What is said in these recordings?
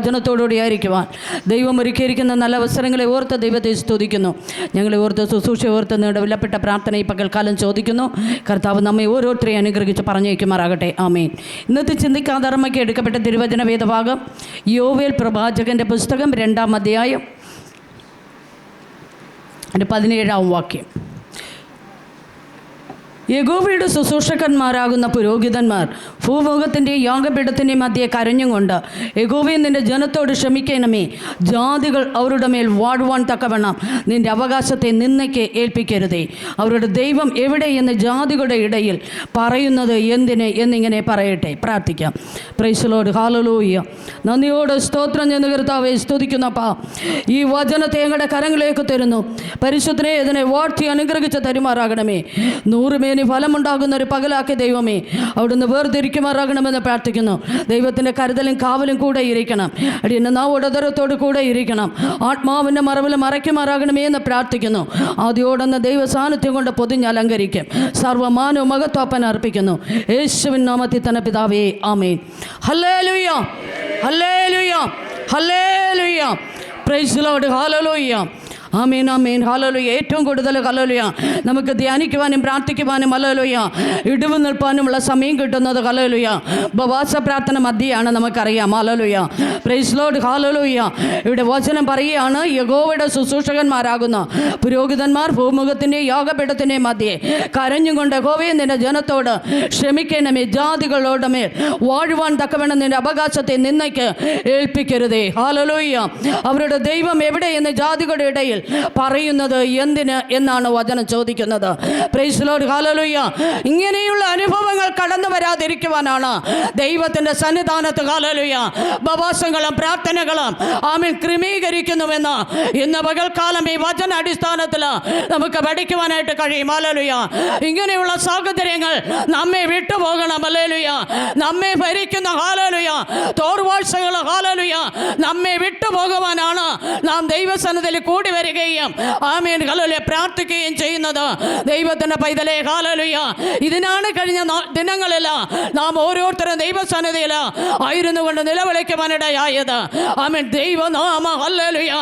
വചനത്തോടുകൂടി ആയിരിക്കുവാൻ ദൈവം ഒരുക്കിയിരിക്കുന്ന നല്ല അവസരങ്ങളെ ഓർത്ത് ദൈവത്തെ സ്തുതിക്കുന്നു. ഞങ്ങളെ ഓർത്ത് ശുശ്രൂഷ ഓർത്ത് നിങ്ങളുടെ വിലപ്പെട്ട പ്രാർത്ഥന ഈ പകൽക്കാലം ചോദിക്കുന്നു. കർത്താവ് നമ്മെ ഓരോരുത്തരെയും അനുഗ്രഹിച്ച് പറഞ്ഞേക്കുമാറാകട്ടെ. ആമേൻ. ഇന്നത്തെ ചിന്തിക്കാതർമ്മയ്ക്ക് എടുക്കപ്പെട്ട തിരുവചന വേദഭാഗം യോവേൽ പ്രവാചകൻ്റെ പുസ്തകം 2-ാം അധ്യായം 17-ാം വാക്യം. യഹോവയുടെ ശുശ്രൂഷകന്മാരാകുന്ന പുരോഹിതന്മാർ ഭൂമുഖത്തിൻ്റെയും യാഗപീഠത്തിൻ്റെയും മധ്യേ കരഞ്ഞുകൊണ്ട്, യഹോവേ നിൻ്റെ ജനത്തോട് ക്ഷമിക്കണമേ, ജാതികൾ അവരുടെ മേൽ വാഴുവാൻ തക്കവണ്ണം നിൻ്റെ അവകാശത്തെ നിന്നയ്ക്ക് ഏൽപ്പിക്കരുതേ, അവരുടെ ദൈവം എവിടെയെന്ന് ജാതികളുടെ ഇടയിൽ പറയുന്നത് എന്തിന് എന്നിങ്ങനെ പറയട്ടെ. പ്രാർത്ഥിക്കാം. Praise Lord. ഹല്ലേലൂയ. നന്ദിയോട് സ്തോത്രം ചെയ്യുന്ന കർത്താവേ, സ്തുതിക്കുന്നപ്പാ. ഈ വചനത്തെ ഞങ്ങളുടെ കരങ്ങളിലേക്ക് തരുന്നു. പരിശുദ്ധനെ ഇതിനെ വാഴ്ത്തി അനുഗ്രഹിച്ച് തരുമാറാകണമേ. 100 ഫലമുണ്ടാകുന്ന ഒരു പകലാക്കി ദൈവമേ അവിടുന്ന് വേർതിരിക്കുമാറാകണമെന്ന് പ്രാർത്ഥിക്കുന്നു. ദൈവത്തിൻ്റെ കരുതലും കാവലും കൂടെ ഇരിക്കണം. അടിയൻ്റെ നാവോടതരത്തോട് കൂടെ ഇരിക്കണം. ആത്മാവിൻ്റെ മറവിൽ മറയ്ക്കുമാറാകണമേ എന്ന് പ്രാർത്ഥിക്കുന്നു. ആദ്യോടെന്ന ദൈവ സാന്നിധ്യം കൊണ്ട് പൊതിഞ്ഞ് അലങ്കരിക്കും. സർവ്വമാനവും മഹത്വപ്പൻ അർപ്പിക്കുന്നു. യേശുവിൻ നാമത്തിൽ തന്നെ പിതാവേ, ആമേൻ. ഹല്ലേലൂയ, ഹല്ലേലൂയ, ഹല്ലേലൂയ. Praise the Lord. ഹല്ലേലൂയ. ആമേൻ, ആമേൻ. ഹല്ലേലൂയ. ഏറ്റവും കൂടുതൽ ഹല്ലേലൂയ നമുക്ക് ധ്യാനിക്കുവാനും പ്രാർത്ഥിക്കുവാനും ഹല്ലേലൂയ ഇടിവ് നിൽപ്പാനുമുള്ള സമയം കിട്ടുന്നത് ഹല്ലേലൂയ ഉപവാസ പ്രാർത്ഥന മധ്യയാണ്, നമുക്കറിയാം. ഹല്ലേലൂയ. Praise Lord. ഹല്ലേലൂയ. ഇവിടെ വചനം പറയുകയാണ്, യഹോവയുടെ ശുശ്രൂഷകന്മാരാകുന്ന പുരോഹിതന്മാർ ഭൂമുഖത്തിൻ്റെയും യാഗപീഠത്തിൻ്റെയും മധ്യേ കരഞ്ഞുകൊണ്ട്, യഹോവേ നിൻ്റെ ജനത്തോട് ക്ഷമിക്കണമേ, ജാതികളോട് മേൽ വാഴുവാൻ തക്കവണ്ണം നിൻ്റെ അവകാശത്തെ നിന്നയ്ക്ക് ഏൽപ്പിക്കരുതേ. ഹല്ലേലൂയ. അവരുടെ ദൈവം എവിടെയെന്ന് ജാതികളുടെ ഇടയിൽ പറയുന്നത് എന്തിന് എന്നാണ് വചനം ചോദിക്കുന്നത്. Praise Lord. ഹല്ലേലൂയ. ഇങ്ങനെയുള്ള അനുഭവങ്ങൾ കടന്നു വരാതിരിക്കുവാനാണ് ദൈവത്തിൻ്റെ സന്നിധാനത്ത് ഹല്ലേലൂയ ഉപവാസങ്ങളും പ്രാർത്ഥനകളും ആമേൻ ക്രമീകരിക്കുന്നുവെന്ന് ഇന്ന് പകൽക്കാലം ഈ വചന അടിസ്ഥാനത്തിൽ നമുക്ക് പഠിക്കുവാനായിട്ട് കഴിയും. ഹല്ലേലൂയ. ഇങ്ങനെയുള്ള സാഹചര്യങ്ങൾ നമ്മെ വിട്ടുപോകണം. ഹല്ലേലൂയ. നമ്മെ ഭരിക്കുന്ന ഹല്ലേലൂയ തോർവാഴ്ചകൾ ഹല്ലേലൂയ നമ്മെ വിട്ടുപോകുവാനാണ് നാം ദൈവസന്നിധിയിൽ കൂടി വരികയും ആമേൻ ഹല്ലേലൂയ പ്രാർത്ഥിക്കുകയും ചെയ്യുന്നത്. ദൈവത്തിൻ്റെ പൈതലേ ഹല്ലേലൂയ. ഇതിനാണ് കഴിഞ്ഞ ദിനങ്ങളിൽ നാം ഓരോരുത്തരും ദൈവസന്നിധിയിൽ ആയിരുന്നു കൊണ്ട് നിലവിളിക്കുവാനിടയായത്. ആമേൻ. ദൈവനാമ ഹല്ലേലൂയ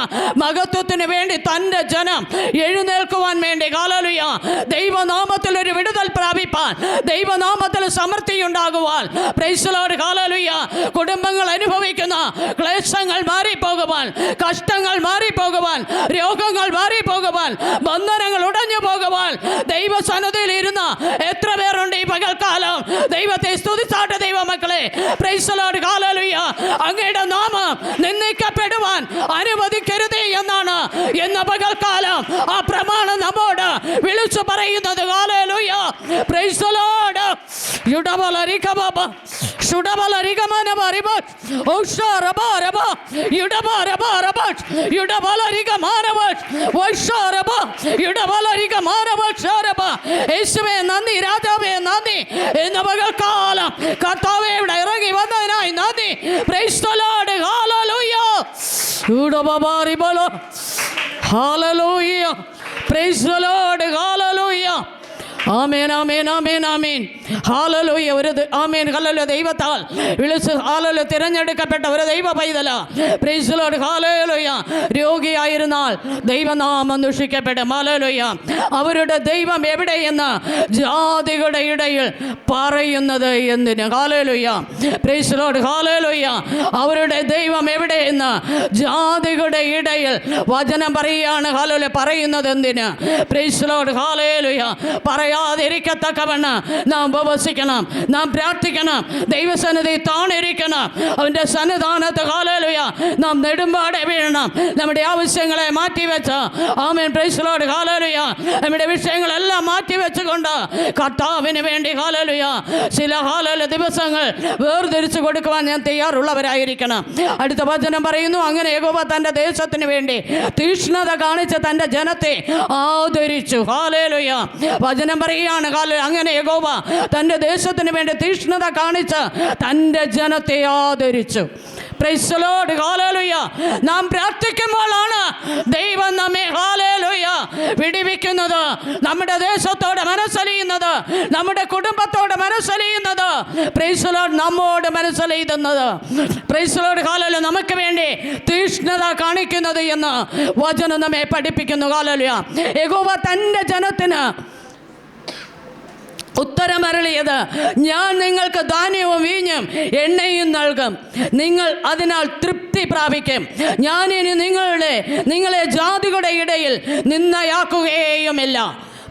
മഹത്വത്തിന് വേണ്ടി തൻ്റെ ജനം എഴുന്നേൽക്കുവാൻ വേണ്ടി ഹല്ലേലൂയ ദൈവനാമത്തിൽ ഒരു വിടുതൽ പ്രാപിപ്പാൻ, ദൈവനാമത്തിൽ സമൃദ്ധി ഉണ്ടാകുവാൻ, പ്രൈസ് ദി ലോർഡ്. ഹല്ലേലൂയ. കുടുംബങ്ങൾ അനുഭവിക്കുന്ന ക്ലേശങ്ങൾ മാറിപ്പോകുവാൻ, കഷ്ടങ്ങൾ മാറിപ്പോകുവാൻ, രോഗങ്ങൾ മാറിപ്പോകുവാൻ, ബന്ധനങ്ങൾ ഉടഞ്ഞു പോകുവാൻ ദൈവസന്നിധിയിൽ ഇരുന്ന എത്ര പേരുണ്ട് ഈ പകൽക്കാലം? ദൈവത്തെ സ്തുതിച്ചാട്ടെ ദൈവമക്കളെ. Price the Lord. ഹല്ലേലൂയ. അങ്ങയുടെ നാമം നിന്ദിക്കപ്പെടുവാൻ അനുവദിക്കരുതേ എന്നാണ് എന്ന പകൽക്കാലം ആ പ്രമാണം നമ്മോട് വിളിച്ചു പറയുന്നത്. ഹല്ലേലൂയ. Praise the Lord. യുഡബലരികബബ ശുഡബലരികമനബരിബ ഓഷറബറബ യുഡബറബറബ യുഡബലരികമാനബ വൈഷറബ യുഡബലരികമാനബ ഷറബ. യേശുവേ നന്ദി, രാജാവേ നന്ദി. എന്ന പകൽക്കാലം കർത്താവേ ഇവിടെ ഇറങ്ങി വന്നതിനായി നന്ദി. Praise the Lord. ഹല്ലേലൂയ. യുഡബബറിബല ഹല്ലേലൂയ. Praise the Lord. ഹല്ലേലൂയ. ആമേൻ, ആമേൻ, ആമേൻ, ആമേൻ. ഹല്ലേലൂയ. ഒരു ആമേൻ ഹല്ലേലൂയ ദൈവത്താൽ വിളിച്ച് ഹല്ലേലൂയ തിരഞ്ഞെടുക്കപ്പെട്ട ഒരു ദൈവ പൈതല. Praise the Lord. ഹല്ലേലൂയ. രോഗിയായിരുന്നാൽ ദൈവനാമം ദുഷിക്കപ്പെടും. ഹല്ലേലൂയ. അവരുടെ ദൈവം എവിടെയെന്ന് ജാതികളുടെ ഇടയിൽ പറയുന്നത് എന്തിന്? Hallelujah. Praise the Lord. Hallelujah. അവരുടെ ദൈവം എവിടെയെന്ന് ജാതികളുടെ ഇടയിൽ വചനം പറയുകയാണ്. ഹല്ലേലൂയ. പറയുന്നത് എന്തിന്? Price the Lord. ഹല്ലേലൂയ. പറയാതിരിക്കത്തക്കവണ്ണം നാം ഉപവസിക്കണം, നാം പ്രാർത്ഥിക്കണം, ദൈവസന്നിധി താണിരിക്കണം, അവൻ്റെ സന്നിധാനത്ത് ഹല്ലേലൂയ നാം നെടുമ്പാടെ വീഴണം. നമ്മുടെ ആവശ്യങ്ങളെ മാറ്റിവെച്ച് ആമേൻ പ്രൈസ് ദി ലോർഡ് ഹല്ലേലൂയ നമ്മുടെ വിഷയങ്ങളെല്ലാം മാറ്റിവെച്ചുകൊണ്ട് കർത്താവിന് വേണ്ടി ഹല്ലേലൂയ ചില ഹല്ലേലൂയ ദിവസങ്ങൾ വേർതിരിച്ചു കൊടുക്കുവാൻ ഞാൻ തയ്യാറുള്ളവരായിരിക്കണം. അടുത്ത വചനം പറയുന്നു, അങ്ങനെ യഹോവ തൻ്റെ ദേശത്തിന് വേണ്ടി തീക്ഷ്ണത കാണിച്ച് തൻ്റെ ജനത്തെ ആദരിച്ചു. ഹല്ലേലൂയ. വചനം പറയുകയാണ് അങ്ങനെ യഹോവ തൻ്റെ ദേശത്തിന് വേണ്ടി തീക്ഷ്ണത കാണിച്ച് തൻ്റെ ജനത്തെ ആദരിച്ചു. Price the Lord. ഹല്ലേലൂയ. നാം പ്രാർത്ഥിക്കുമ്പോഴാണ് ദൈവം നമ്മെ ഹല്ലേലൂയ വിടിവിക്കുന്നത്, നമ്മുടെ ദേശത്തോട് മനസ്സലിയുന്നത്, നമ്മുടെ കുടുംബത്തോട് മനസ്സലിയുന്നത്. പ്രൈസ് ദി ലോർഡ് നമ്മോട് മനസ്സിലെഴുതുന്നത്. പ്രൈസ് ദി ലോർഡ് ഹല്ലേലൂയ. നമുക്ക് വേണ്ടി തീഷ്ണത കാണിക്കുന്നത് എന്ന് വചനം നമ്മെ പഠിപ്പിക്കുന്നു. ഹല്ലേലൂയ. യഹോവ തൻ്റെ ജനത്തിന് ഉത്തരമരുളിയത്, ഞാൻ നിങ്ങൾക്ക് ധാന്യവും വീഞ്ഞും എണ്ണയും നൽകും, നിങ്ങൾ അതിനാൽ തൃപ്തി പ്രാപിക്കും. ഞാനിനി നിങ്ങളെ ജാതികളുടെ ഇടയിൽ നിന്നയാക്കുകയുമില്ല.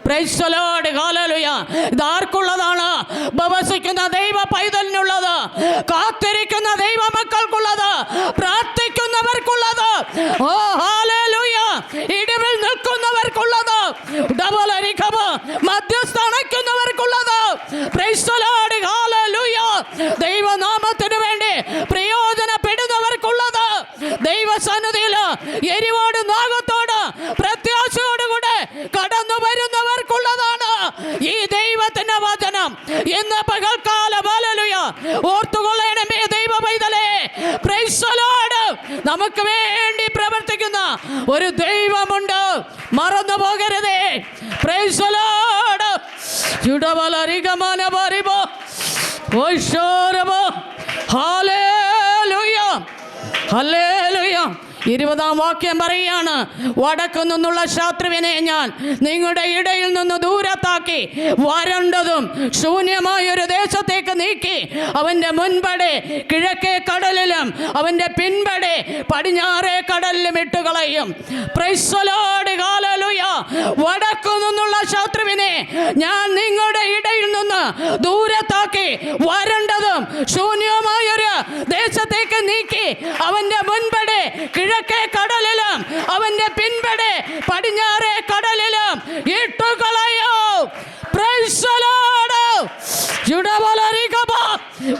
പ്രൈസ് ദി ലോർഡ് ഹല്ലേലൂയ. ഇത് ആർക്കുള്ളതാണ്? ഉപവസിക്കുന്ന ദൈവ പൈതലിനുള്ളത്, കാത്തിരിക്കുന്ന ദൈവ മക്കൾക്കുള്ളത്, പ്രാർത്ഥിക്കുന്നവർക്കുള്ളത്, ഓ ഹല്ലേലൂയ, ഇടിവിൽ നിൽക്കുന്നവർക്കുള്ളത്, മധ്യസ്ഥണയ്ക്കുന്നവർക്കുള്ളത്. പ്രൈസ് ദി ലോർഡ് ഹല്ലേലൂയ. ദൈവനാമത്തിനു വേണ്ടി പ്രയോജനപ്പെടുന്നവർക്കുള്ളത്, ദൈവസന്നിധിയിൽ എരിവോട് നാഗത്തോട് പ്രത്യാശയോടുകൂടെ കടന്നു വരുന്നവർക്കുള്ളതാണ് ഈ ദൈവത്തിന്റെ വചനം. ഇന്ന് പകൽക്കാലം ഹല്ലേലൂയ ഓർത്തുകൊള്ളണമേ ദൈവ പൈതലേ. Praise the Lord. നമുക്ക് വേണ്ടി പ്രവർത്തിക്കുന്ന ഒരു ദൈവമുണ്ട്, മറന്നു പോകരുതേ. Praise the Lord. ഹല്ലേലൂയ, ഹല്ലേലൂയ. 20-ാം വാക്യം പറയുകയാണ്, വടക്കു നിന്നുള്ള ശത്രുവിനെ ഞാൻ നിങ്ങളുടെ ഇടയിൽ നിന്ന് ദൂരത്താക്കി വരണ്ടതും ശൂന്യമായൊരു ദേശത്തേക്ക് നീക്കി അവൻ്റെ മുൻപടെ കിഴക്കേ കടലിലും അവൻ്റെ പിൻപടെ പടിഞ്ഞാറേ കടലിലും ഇട്ടുകളയും. പ്രൈസ് ദി ലോർഡ് ഹല്ലേലൂയ. വടക്കു നിന്നുള്ള ശത്രുവിനെ ഞാൻ നിങ്ങളുടെ ഇടയിൽ നിന്ന് ദൂരത്താക്കി വരണ്ടതും ശൂന്യമായൊരു ദേശത്തേക്ക് നീക്കി അവൻ്റെ മുൻപടെ കിഴക്കേ കടലിലും അവന്റെ പിൻപടെ പടിഞ്ഞാറേ കടലിലും ഇട്ടുകളയോ. Price the Lord.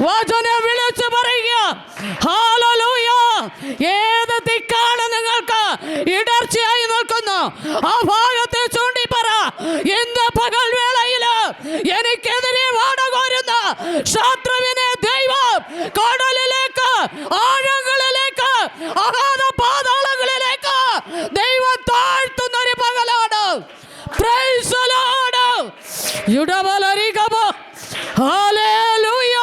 വചനം വിളിച്ചു പറയുക, ഹല്ലേലൂയ. ഏത് ദിക്കാണ് നിങ്ങൾക്ക് ഇടർച്ചയായി നിൽക്കുന്നു ആ ഭാഗത്തെ ചൂണ്ടി പറ. ഇന്ന് പകൽ വേളയില് എനിക്കെതിരെ വാടകോരുന്ന ശത്രുവിനെ ദൈവം കടലിലേക്ക്, ആഴങ്ങളിലേക്ക്, അഗാധ പാതാളങ്ങളിലേക്ക് ദൈവം താഴ്ത്തുന്ന ഒരു പകലാണ്. Praise the Lord. ഹല്ലേലൂയ.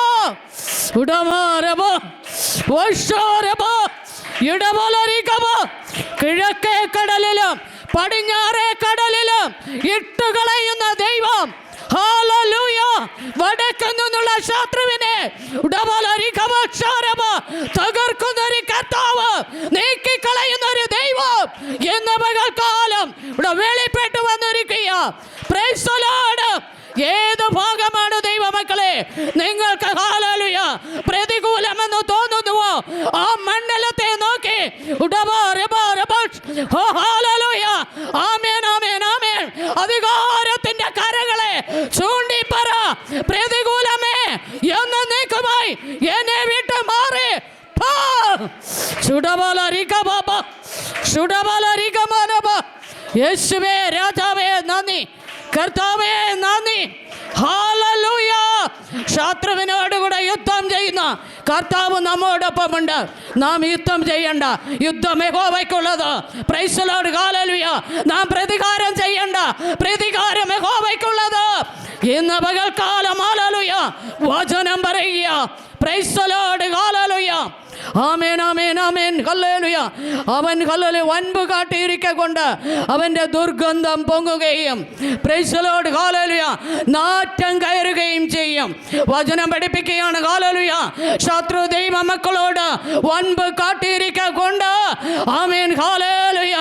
കിഴക്കേ കടലിലും പടിഞ്ഞാറേ കടലിലും ഇട്ടുകളയുന്ന ദൈവം. ഹല്ലേലൂയ. വടക്കു നിന്നുള്ള ശത്രുവിനെ തകർക്കുന്ന ഒരു കർത്താവ്, നീക്കിക്കളയുന്ന ഒരു ദൈവം എന്ന പകൽക്കാലം ഇവിടെ വെളിപ്പെട്ടു വന്നിരിക്കുക. Price the Lord. ഏത് ഭാഗമാണ് ദൈവമക്കളെ നിങ്ങൾക്ക് ഹല്ലേലൂയ പ്രതികൂലമെന്ന് തോന്നുന്നുവോ ആ മണ്ഡലത്തെ നോക്കി ഹല്ലേലൂയ, ആമേൻ, ആമേൻ, ആമേൻ, അധികാരത്തിന്റെ കരകളെ ചൂണ്ടിപ്പറ, പ്രതികൂലമേ എന്നേക്കുമായി എന്നെ വിട്ട് മാറി. യേശുവേ രാജാവേ നന്ദി, കർത്താവേ നന്ദി. ഹല്ലേലൂയ. ശത്രുവിനോടുകൂടെ യുദ്ധം ചെയ്യുന്ന കർത്താവ് നമ്മോടൊപ്പമുണ്ട്. നാം യുദ്ധം ചെയ്യണ്ട, യുദ്ധം യഹോവയ്ക്കുള്ളത്. പ്രൈസ് ദി ലോർഡ് ഹല്ലേലൂയ. നാം പ്രതികാരം ചെയ്യണ്ട, പ്രതികാരം യഹോവയ്ക്കുള്ളത്. ഇന്ന് പകൽക്കാലം ഹല്ലേലൂയ വചനം പറയുക. പ്രൈസ് ദി ലോർഡ് ഹല്ലേലൂയ. ആമേൻ, ആമേൻ, ആമേൻ, ഹല്ലേലൂയ. അവൻ ഹല്ലേലൂയ വൻപ് കാട്ടിയിരിക്കൊണ്ട് അവൻ്റെ ദുർഗന്ധം പൊങ്ങുകയും പ്രൈസ് ദി ലോർഡ് ഹല്ലേലൂയ നാറ്റം കയറുകയും ചെയ്യും. വചനം പഠിപ്പിക്കുകയാണ്. ഹല്ലേലൂയ. ശത്രു ദൈവ മക്കളോട് വൻപ് കാട്ടിയിരിക്കൊണ്ട് ആമേൻ ഹല്ലേലൂയ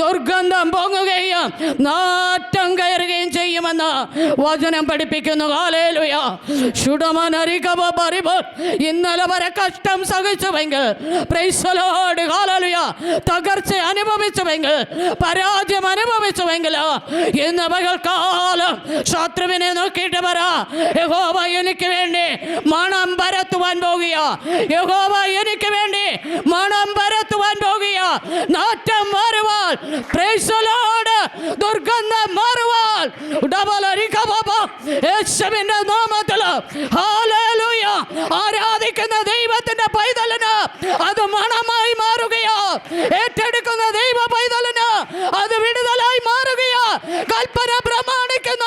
ദുർഗന്ധം പൊങ്ങുകയും നാറ്റം കയറുകയും ചെയ്യുമെന്ന് വചനം പഠിപ്പിക്കുന്നു. ഹല്ലേലൂയ. ഇന്നലെ വരെ കഷ്ടം സഹിച്ചുവെങ്കിൽ, പ്രൈസ് ദി ലോർഡ് ഹല്ലേലൂയ തകർച്ച അനുഭവിച്ചുവെങ്കിൽ, പരാജയം അനുഭവിച്ചുവെങ്കിൽ, ഇന്ന് പകൽക്കാലം ശത്രുവിനെ നോക്കിയിട്ട് പറ, യഹോവ എനിക്ക് വേണ്ടി മണം പരത്തുവാൻ പോകുക, യഹോവ എനിക്ക് വേണ്ടി മണം പരത്തുവാൻ പോകുക. നാറ്റം മാറുവാൻ, പ്രൈസ് ദി ലോർഡ് ദുർഗന്ധം മാറുവാൻ യേശുവിന്റെ നാമത്തിൽ ഹല്ലേലൂയ ആരാധിക്കുന്ന ദൈവത്തിന്റെ പൈതലിന് അത് മണമായി മാറുകയോ, ഏറ്റെടുക്കുന്ന ദൈവ പൈതലിന് അത് വിടുതലായി മാറുകയോ, കൽപ്പന പ്രമാണിക്കുന്ന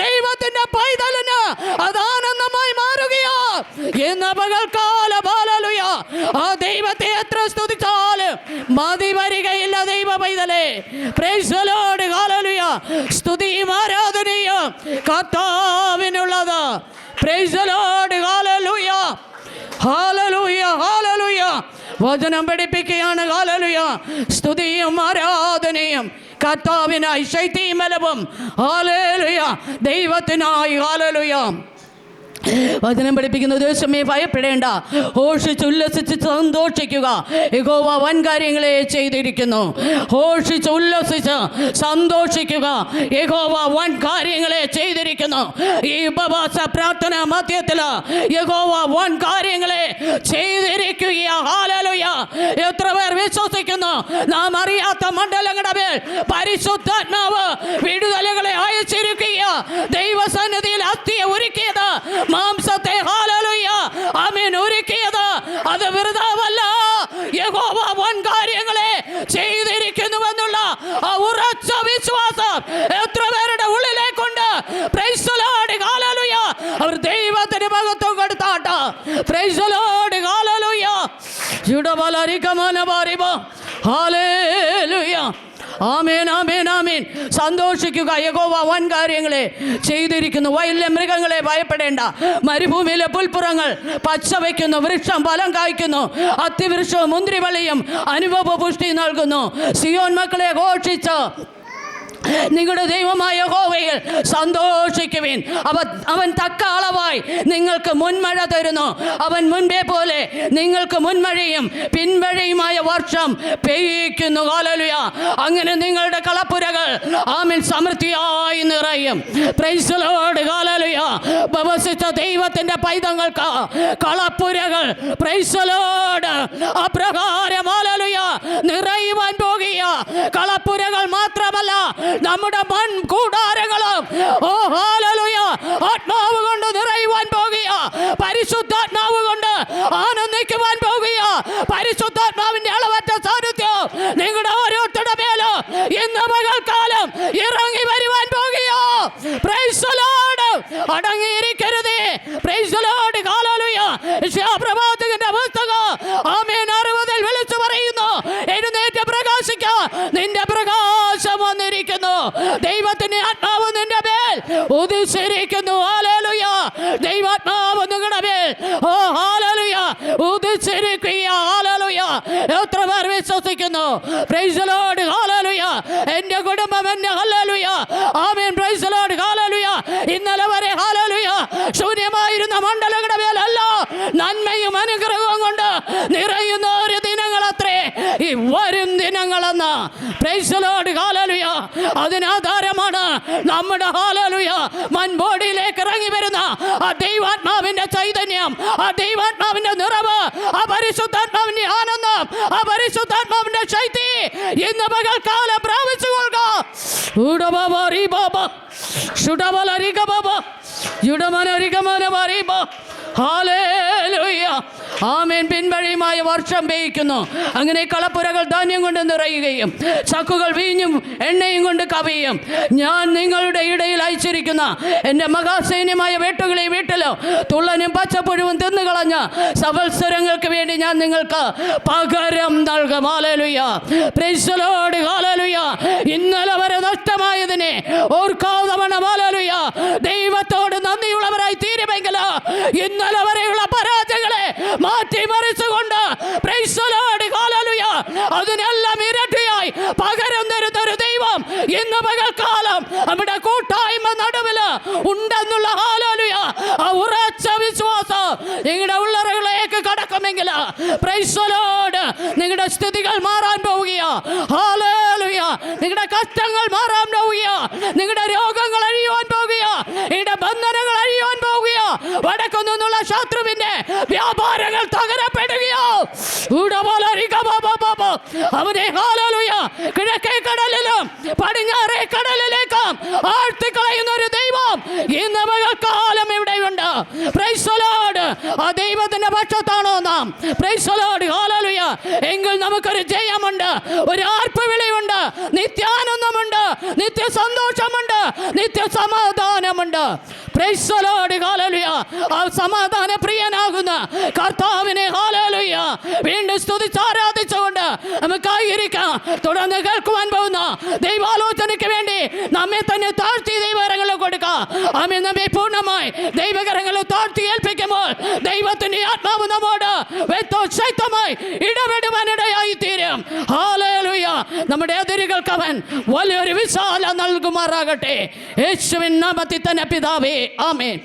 ദൈവത്തിന്റെ പൈതലിന് അത് ആനന്ദമായി മാറുകയോ. ഇന്ന് പകൽക്കാലം ഹല്ലേലൂയ ആ ദൈവത്തെ എത്ര സ്തുതിച്ചാലും മതി വരികയില്ല ദൈവ പൈതലേ. Praise the Lord. ഹല്ലേലൂയ. സ്തുതിയും ആരാധനയും കർത്താവിനുള്ളത്. Praise the Lord. ഹല്ലേലൂയ. ഹല്ലേലൂയ. ഹല്ലേലൂയ. വചനം പഠിപ്പിക്കുകയാണ്. ഹല്ലേലൂയ. സ്തുതിയും ആരാധനയും കർത്താവിനായി, ശൈത്യബലവും ഹല്ലേലൂയ ദൈവത്തിനായി. ഹല്ലേലൂയ. വചനം പഠിപ്പിക്കുന്ന ദേശമേ ഭയപ്പെടേണ്ട, ഘോഷിച്ച് ഉല്ലസിച്ച് സന്തോഷിക്കുക, യഹോവ വൻ കാര്യങ്ങളെ ചെയ്തിരിക്കുന്നു. ഘോഷിച്ച് ഉല്ലസിച്ച് സന്തോഷിക്കുക, യഹോവ വൻ കാര്യങ്ങളെ ചെയ്തിരിക്കുന്നു. ഈ ഉപവാസ പ്രാർത്ഥന മധ്യത്തിൽ യഹോവ വൻ കാര്യങ്ങളെ ചെയ്തിരിക്കുക. ഹല്ലേലൂയ. എത്ര പേർ വിശ്വസിക്കുന്നു? നാം അറിയാത്ത മണ്ഡലങ്ങളുടെ മേൽ പരിശുദ്ധാത്മാവ് വിടുതലുകളെ അയച്ചിരിക്കുക. ദൈവസന്നിധിയിൽ അസ്ഥിയെ ഒരുക്കിയത്, മാംസത്തെ ഹല്ലേലൂയ ആമേൻ ഒരുക്കിയത് അത് വെറുതാവല്ല. യഹോവ വൻ കാര്യങ്ങളെ ചെയ്തിരിക്കുന്നുവെന്നുള്ള ആ ഉറച്ച വിശ്വാസം എത്ര പേരുടെ ഉള്ളിലേക്കുണ്ട്? Praise the Lord. ഹല്ലേലൂയ. അവർ ദൈവത്തിന് മഹത്വം കൊടുത്താട്ടെ. Praise the Lord. ഹല്ലേലൂയ. ഹല്ലേലൂയ. ആമേൻ, ആമേൻ, ആമേൻ. സന്തോഷിക്കുക, യഹോവ വൻ കാര്യങ്ങളെ ചെയ്തിരിക്കുന്നു. വയലിലെ മൃഗങ്ങളെ ഭയപ്പെടേണ്ട, മരുഭൂമിയിലെ പുൽപ്പുറങ്ങൾ പച്ച വയ്ക്കുന്നു, വൃക്ഷം ഫലം കായ്ക്കുന്നു, അത്തിവൃക്ഷവും മുന്തിരിവള്ളിയും അനുഭവ പുഷ്ടി നൽകുന്നു. സിയോൻ മക്കളെ ഘോഷിച്ച് നിങ്ങളുടെ ദൈവമായ യഹോവയിൽ സന്തോഷിക്കുവിൻ. അവൻ തക്ക അളവായി നിങ്ങൾക്ക് മുൻമഴ തരുന്നു. അവൻ മുൻപേ പോലെ നിങ്ങൾക്ക് മുൻമഴയും പിൻമഴയുമായ വർഷം പെയ്യിക്കുന്നു. ഹല്ലേലൂയ. അങ്ങനെ നിങ്ങളുടെ കളപ്പുരകൾ ആമേൻ സമൃദ്ധിയായി നിറയും. Price the Lord. ഹല്ലേലൂയ. ഉപവസിച്ച ദൈവത്തിന്റെ പൈതങ്ങൾക്ക് കളപ്പുരകൾ പ്രൈസ് ദി ലോർഡ് അപ്രകാരം ഹല്ലേലൂയ നിറയുവാൻ പോകുക. കളപ്പുരകൾ മാത്രമല്ല, നമ്മുടെ മൺ കൂടാരങ്ങളും ഓ ഹല്ലേലൂയ ആത്മാവ് കൊണ്ട് നിറയുവാൻ പോകുക. പരിശുദ്ധാത്മാവ് കൊണ്ട് ആനന്ദിക്കുവാൻ പോകുക. പരിശുദ്ധാത്മാവിന്റെ അളവറ്റ സാന്നിധ്യം നിങ്ങളുടെ ഓരോരുത്തരുടെ മേലും ഇന്ന് പകൽക്കാലം ഇറങ്ങി വരുവാൻ പോകുക. Praise the Lord. അടങ്ങിയിരിക്കരുതേ. Praise the Lord. ഹല്ലേലൂയ. യശയ്യാപ്രവാചകന്റെ പുസ്തകം ആമേൻ 60 വിളിച്ചു പറയുന്നു, എഴുന്നേറ്റ് പ്രകാശിക്ക, നിന്റെ പ്രകാശം വന്നിരിക്കുന്നു. ദൈവത്തിന്റെ ആത്മാവ് നിന്റെ മേൽ ഉദിച്ചിരിക്കുന്നു. ഹല്ലേലൂയ. ദൈവാത്മാവ് നിങ്ങളുടെ മേൽ ഓ ഹല്ലേലൂയ ഉദിച്ചിരിക്കുക. ഹല്ലേലൂയ. എത്ര പേർ വിശ്വസിക്കുന്നു? Price the Lord. ഹല്ലേലൂയ. എൻ്റെ കുടുംബം എന്നെ hallelujah amen. Price the Lord. Hallelujah. ഇന്നലെ വരെ ഹല്ലേലൂയ ശൂന്യമായിരുന്ന മണ്ഡലങ്ങളുടെ മേലല്ല, നന്മയും അനുഗ്രഹവും കൊണ്ട് നിറയുന്ന ഒരു ദിനങ്ങളത്രേ ഈ വരും ദിനങ്ങളെന്ന്. Praise the Lord. ഹല്ലേലൂയ. അതിനാധാരമാണ് നമ്മുടെ ഹല്ലേലൂയ മൺബോഡിയിലേക്ക് ഇറങ്ങി വരുന്ന ആ ദൈവാത്മാവിന്റെ ചൈതന്യം, ആ ദൈവാത്മാവിന്റെ നിറവ്, ആ പരിശുദ്ധാത്മാവിന്റെ ആനന്ദം, ആ പരിശുദ്ധാത്മാവിന്റെ ശക്തി ഇന്ന് പകൽക്കാലം പ്രാപിച്ചുകൊള്ളുക. ഹല്ലേലൂയ. ആമേൻ. പിൻവഴിയുമായ വർഷം പെയ്യിക്കുന്നു. അങ്ങനെ കളപ്പുരകൾ ധാന്യം കൊണ്ട് നിറയുകയും ചക്കുകൾ വീഞ്ഞും എണ്ണയും കൊണ്ട് കവിയും. ഞാൻ നിങ്ങളുടെ ഇടയിൽ അയച്ചിരിക്കുന്ന എൻ്റെ മഹാസൈന്യമായ വേട്ടുകളെ വീട്ടിലോ തുള്ളനും പച്ചപ്പുഴുവും തിന്നുകളഞ്ഞ് സവത്സരങ്ങൾക്ക് വേണ്ടി ഞാൻ നിങ്ങൾക്ക് പകരം നൽകും. Hallelujah. Praise the Lord. Hallelujah. ഇന്നലെ വരെ നഷ്ടമായതിനെ ഓർക്കാവുന്നവണ്ണം ഹല്ലേലൂയ ദൈവത്തോട് നന്ദിയുള്ളവരായി തീരുമെങ്കിൽ ഇന്നലെ വരെയുള്ള പരാജയങ്ങളെ മാറ്റിമറിച്ചുകൊണ്ട് പ്രൈസ് ദി ലോർഡ്. ഹല്ലേലൂയ അതിനെല്ലാം ഇരട്ടിയായി പകരം തരുന്ന ഒരു ദൈവം ഇന്ന് പകൽക്കാലം നമ്മുടെ കൂട്ടായ്മ നടുവിൽ ഉണ്ടെന്നുള്ള ഹല്ലേലൂയ ആ ഉറച്ച വിശ്വാസം നിങ്ങളുടെ ഉള്ളറകളിലേക്ക് കടക്കുമെങ്കിൽ പ്രൈസ് ദി ലോർഡ് നിങ്ങളുടെ സ്ഥിതികൾ മാറാൻ പോവുക. ഹല്ലേലൂയ. നിങ്ങളുടെ കഷ്ടങ്ങൾ മാറാൻ പോവുക. നിങ്ങളുടെ രോഗങ്ങൾ അഴിയുവാൻ പോവുക. നിങ്ങളുടെ ബന്ധനങ്ങൾ അഴിയുവാൻ പോവുക. വടക്കു നിന്നുള്ള ശത്രുവിന്റെ വ്യാപാരങ്ങൾ തകരപ്പെടുകയോ. അവനെ ഹല്ലേലൂയ കിഴക്കേ കടലിലും പടിഞ്ഞാറേ കടലിലേക്കും ആഴ്ത്തിക്കളയുന്ന ഒരു ദൈവം ഇന്ന് പകൽക്കാലം ഇവിടെയുണ്ട്. Price the Lord. ആ ദൈവത്തിന്റെ പക്ഷത്താണോ നാം? Price the Lord. ഹല്ലേലൂയ. എങ്കിൽ നമുക്കൊരു ജയമുണ്ട്, ഒരു ആർപ്പുവിളിയുണ്ട്, നിത്യാനന്ദമുണ്ട്, നിത്യ സന്തോഷമുണ്ട്, നിത്യ സമാധാനമുണ്ട്. പ്രൈസ് ദി ലോർഡ്, ഹല്ലേലൂയ. ആ സമാധാന പ്രിയനാകുന്ന കർത്താവിനെ ഹല്ലേലൂയ വീണ്ടും സ്തുതിച്ച് ആരാധിച്ചുകൊണ്ട് നമുക്കായിരിക്കാം. തുടർന്ന് കേൾക്കുവാൻ പോകുന്ന ദൈവാലോചനയ്ക്ക് വേണ്ടി നമ്മെ തന്നെ താഴ്ത്തി ദൈവകരങ്ങളിൽ കൊടുക്കാം. ആമേൻ. നമ്മെ പൂർണ്ണമായി ദൈവകരങ്ങളിൽ താഴ്ത്തി ഏൽപ്പിക്കുമ്പോൾ ദൈവത്തിന്റെ ആത്മാവ് നമ്മോട് വ്യക്തമായി ഇടപെടുവാനിടയായി തീരും. ഹല്ലേലൂയ. നമ്മുടെ എതിരുകൾക്ക് അവൻ വലിയൊരു വിശാല നൽകുമാറാകട്ടെ. യേശുവിൻ നാമത്തിൽ തന്നെ പിതാവേ, ആമേൻ.